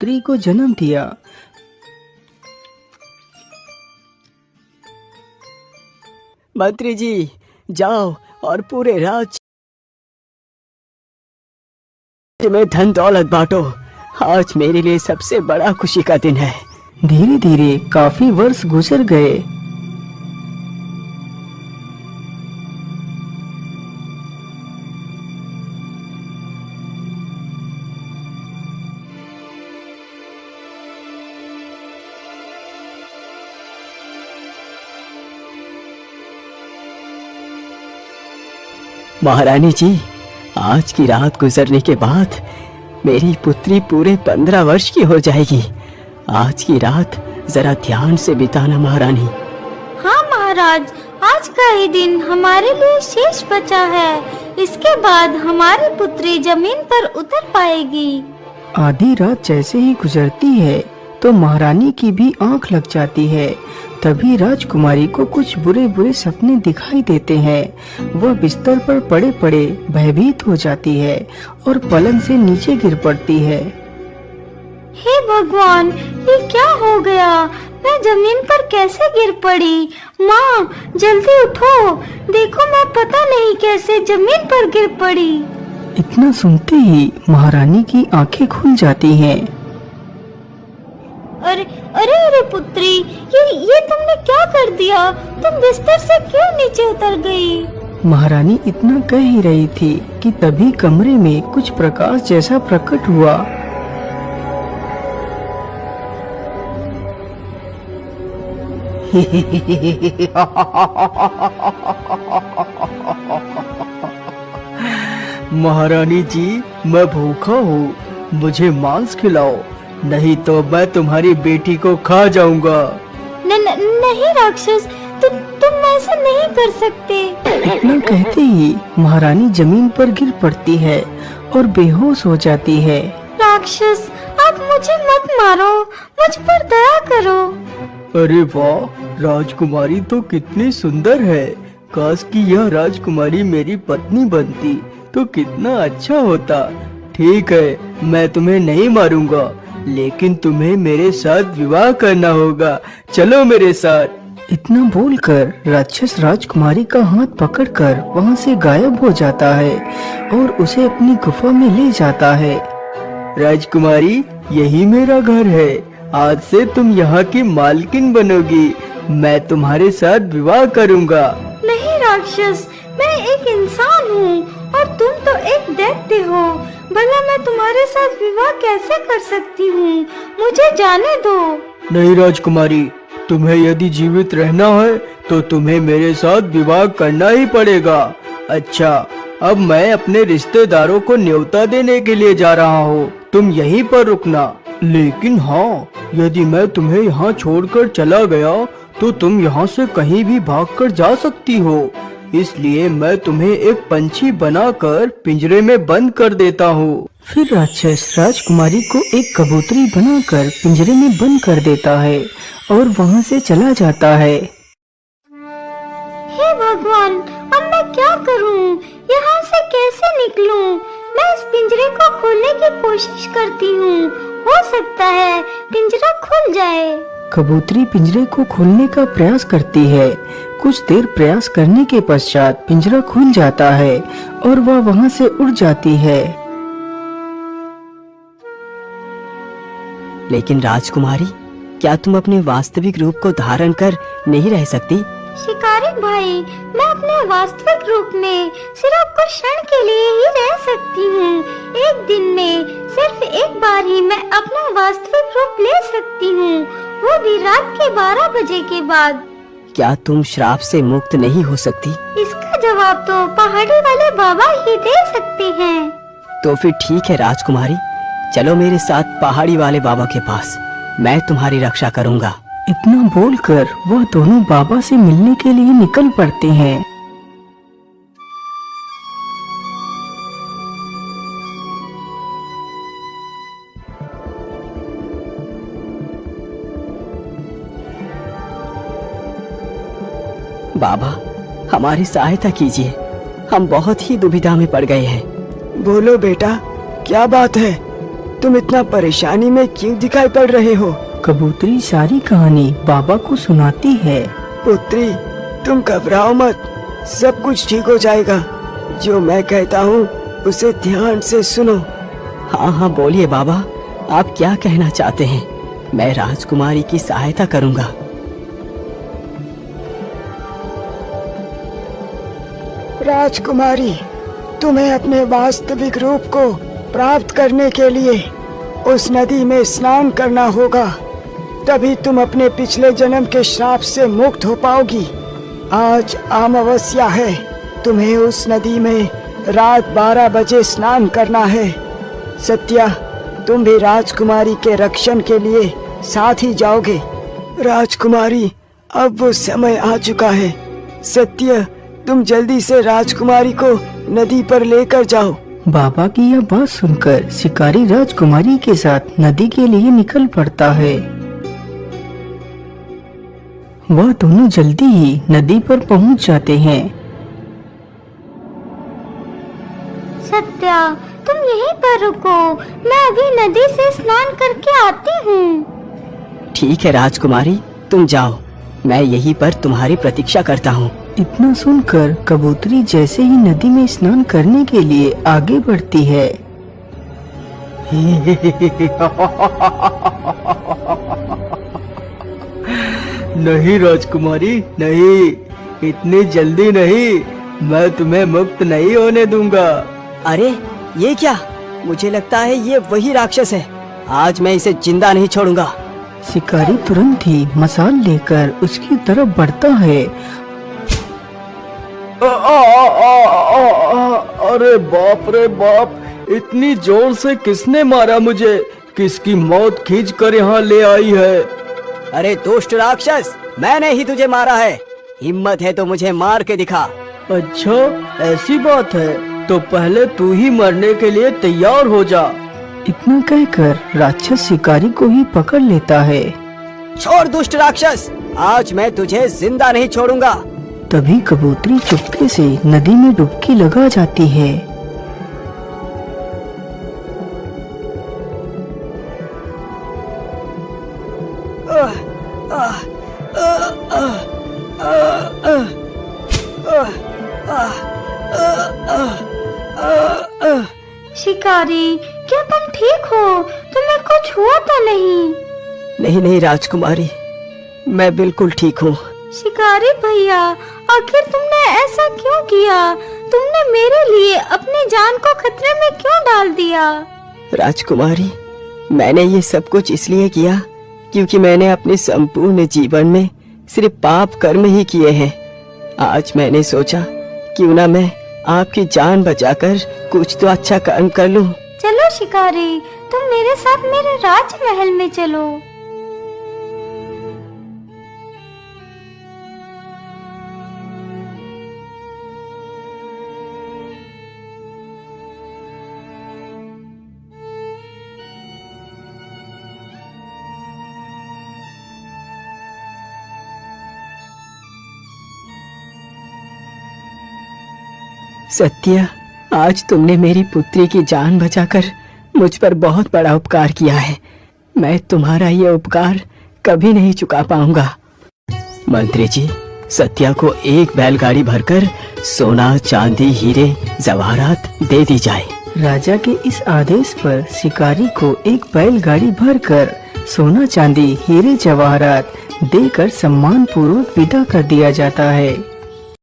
पुत्री को जन्म दिया। मंत्री जी, जाओ और पूरे राज्य में धन दौलत बांटो। आज मेरे लिए सबसे बड़ा खुशी का दिन है। धीरे धीरे काफी वर्ष गुजर गए। महारानी जी, आज की रात गुजरने के बाद मेरी पुत्री पूरे 15 वर्ष की हो जाएगी। आज की रात जरा ध्यान से बिताना महारानी। हाँ महाराज, आज का ही दिन हमारे लिए शेष बचा है। इसके बाद हमारी पुत्री जमीन पर उतर पाएगी। आधी रात जैसे ही गुजरती है तो महारानी की भी आंख लग जाती है। तभी राजकुमारी को कुछ बुरे बुरे सपने दिखाई देते हैं। वह बिस्तर पर पड़े पड़े भयभीत हो जाती है और पलंग से नीचे गिर पड़ती है। हे भगवान, ये क्या हो गया? मैं जमीन पर कैसे गिर पड़ी? माँ, जल्दी उठो, देखो मैं पता नहीं कैसे जमीन पर गिर पड़ी। इतना सुनते ही महारानी की आंखें खुल जाती हैं। अरे अरे अरे पुत्री, ये तुमने क्या कर दिया? तुम बिस्तर से क्यों नीचे उतर गई? महारानी इतना कह ही रही थी कि तभी कमरे में कुछ प्रकाश जैसा प्रकट हुआ। महारानी जी, मैं भूखा हूँ, मुझे मांस खिलाओ, नहीं तो मैं तुम्हारी बेटी को खा जाऊंगा। नहीं राक्षस, तुम ऐसा नहीं कर सकते। इतना कहते ही महारानी जमीन पर गिर पड़ती है और बेहोश हो जाती है। राक्षस, आप मुझे मत मारो, मुझ पर दया करो। अरे वाह, राजकुमारी तो कितनी सुंदर है। काश कि यह राजकुमारी मेरी पत्नी बनती तो कितना अच्छा होता। ठीक है, मैं तुम्हें नहीं मारूंगा, लेकिन तुम्हें मेरे साथ विवाह करना होगा। चलो मेरे साथ। इतना बोलकर राक्षस राजकुमारी का हाथ पकड़कर वहाँ से गायब हो जाता है और उसे अपनी गुफा में ले जाता है। राजकुमारी, यही मेरा घर है। आज से तुम यहाँ की मालकिन बनोगी। मैं तुम्हारे साथ विवाह करूँगा। नहीं राक्षस, मैं एक इंसान हूँ और तुम तो एक दैत्य हो। भला मैं तुम्हारे साथ विवाह कैसे कर सकती हूँ? मुझे जाने दो। नहीं राजकुमारी, तुम्हें यदि जीवित रहना है तो तुम्हें मेरे साथ विवाह करना ही पड़ेगा। अच्छा, अब मैं अपने रिश्तेदारों को न्योता देने के लिए जा रहा हूँ। तुम यहीं पर रुकना। लेकिन हाँ, यदि मैं तुम्हें यहाँ छोड़कर चला गया तो तुम यहाँ से कहीं भी भागकर जा सकती हो। इसलिए मैं तुम्हें एक पंछी बनाकर पिंजरे में बंद कर देता हूँ। फिर राक्षस राजकुमारी को एक कबूतरी बनाकर पिंजरे में बंद कर देता है और वहाँ से चला जाता है। हे भगवान, अब मैं क्या करूँ? यहाँ से कैसे निकलूँ? मैं इस पिंजरे को खोलने की कोशिश करती हूँ। हो सकता है पिंजरा खुल जाए। कबूतरी पिंजरे को खोलने का प्रयास करती है। कुछ देर प्रयास करने के पश्चात पिंजरा खुल जाता है और वह वहाँ से उड़ जाती है। लेकिन राजकुमारी, क्या तुम अपने वास्तविक रूप को धारण कर नहीं रह सकती? शिकारी भाई, मैं अपने वास्तविक रूप में सिर्फ कुछ क्षण के लिए ही रह सकती हूँ। एक दिन में सिर्फ एक बार ही मैं अपना वास्तविक रूप ले सकती हूँ, वो भी रात के 12 बजे के बाद। क्या तुम श्राप से मुक्त नहीं हो सकती? इसका जवाब तो पहाड़ी वाले बाबा ही दे सकते हैं। तो फिर ठीक है राजकुमारी, चलो मेरे साथ पहाड़ी वाले बाबा के पास। मैं तुम्हारी रक्षा करूँगा। इतना बोलकर वह दोनों बाबा से मिलने के लिए निकल पड़ते हैं। बाबा, हमारी सहायता कीजिए, हम बहुत ही दुविधा में पड़ गए हैं। बोलो बेटा, क्या बात है? तुम इतना परेशानी में क्यों दिखाई पड़ रहे हो? कबूतरी सारी कहानी बाबा को सुनाती है। पुत्री, तुम घबराओ मत, सब कुछ ठीक हो जाएगा। जो मैं कहता हूँ उसे ध्यान से सुनो। हाँ हाँ बोलिए बाबा, आप क्या कहना चाहते हैं? मैं राजकुमारी की सहायता करूँगा। राजकुमारी, तुम्हें अपने वास्तविक रूप को प्राप्त करने के लिए उस नदी में स्नान करना होगा, तभी तुम अपने पिछले जन्म के श्राप से मुक्त हो पाओगी। आज अमावस्या है, तुम्हें उस नदी में रात 12 बजे स्नान करना है। सत्या, तुम भी राजकुमारी के रक्षण के लिए साथ ही जाओगे। राजकुमारी, अब वो समय आ चुका है। सत्य, तुम जल्दी से राजकुमारी को नदी पर लेकर जाओ। बाबा की यह बात सुनकर शिकारी राजकुमारी के साथ नदी के लिए निकल पड़ता है। वह दोनों जल्दी ही नदी पर पहुंच जाते हैं। सत्या, तुम यहीं पर रुको, मैं अभी नदी से स्नान करके आती हूँ। ठीक है राजकुमारी, तुम जाओ, मैं यहीं पर तुम्हारी प्रतीक्षा करता हूँ। इतना सुनकर कबूतरी जैसे ही नदी में स्नान करने के लिए आगे बढ़ती है। नहीं राजकुमारी, नहीं, इतनी जल्दी नहीं, मैं तुम्हें मुक्त नहीं होने दूंगा। अरे ये क्या? मुझे लगता है ये वही राक्षस है। आज मैं इसे जिंदा नहीं छोड़ूंगा। शिकारी तुरंत ही मसाल लेकर उसकी तरफ बढ़ता है। अरे बाप रे बाप, इतनी जोर से किसने मारा मुझे? किसकी मौत खींच कर यहाँ ले आई है? अरे दुष्ट राक्षस, मैंने ही तुझे मारा है। हिम्मत है तो मुझे मार के दिखा। अच्छा, ऐसी बात है तो पहले तू ही मरने के लिए तैयार हो जा। इतना कहकर राक्षस शिकारी को ही पकड़ लेता है। छोड़ दुष्ट राक्षस, आज मैं तुझे जिंदा नहीं छोड़ूंगा। तभी कबूतरी चुपके से नदी में डुबकी लगा जाती है। शिकारी, क्या तुम ठीक हो? तुम्हें कुछ हुआ तो नहीं? नहीं नहीं राजकुमारी, मैं बिल्कुल ठीक हूँ। शिकारी भैया, आखिर तुमने ऐसा क्यों किया? तुमने मेरे लिए अपनी जान को खतरे में क्यों डाल दिया? राजकुमारी, मैंने ये सब कुछ इसलिए किया क्योंकि मैंने अपने संपूर्ण जीवन में सिर्फ पाप कर्म ही किए हैं। आज मैंने सोचा क्यों ना मैं आपकी जान बचाकर कुछ तो अच्छा काम कर लूं। चलो शिकारी, तुम मेरे साथ मेरे राजमहल में चलो। सत्या, आज तुमने मेरी पुत्री की जान बचाकर मुझ पर बहुत बड़ा उपकार किया है। मैं तुम्हारा ये उपकार कभी नहीं चुका पाऊंगा। मंत्री जी, सत्या को एक बैलगाड़ी भरकर सोना, चांदी, हीरे, जवाहरात दे दी जाए। राजा के इस आदेश पर शिकारी को एक बैलगाड़ी भरकर सोना, चांदी, हीरे, जवाहरात देकर सम्मान पूर्वक विदा कर दिया जाता है।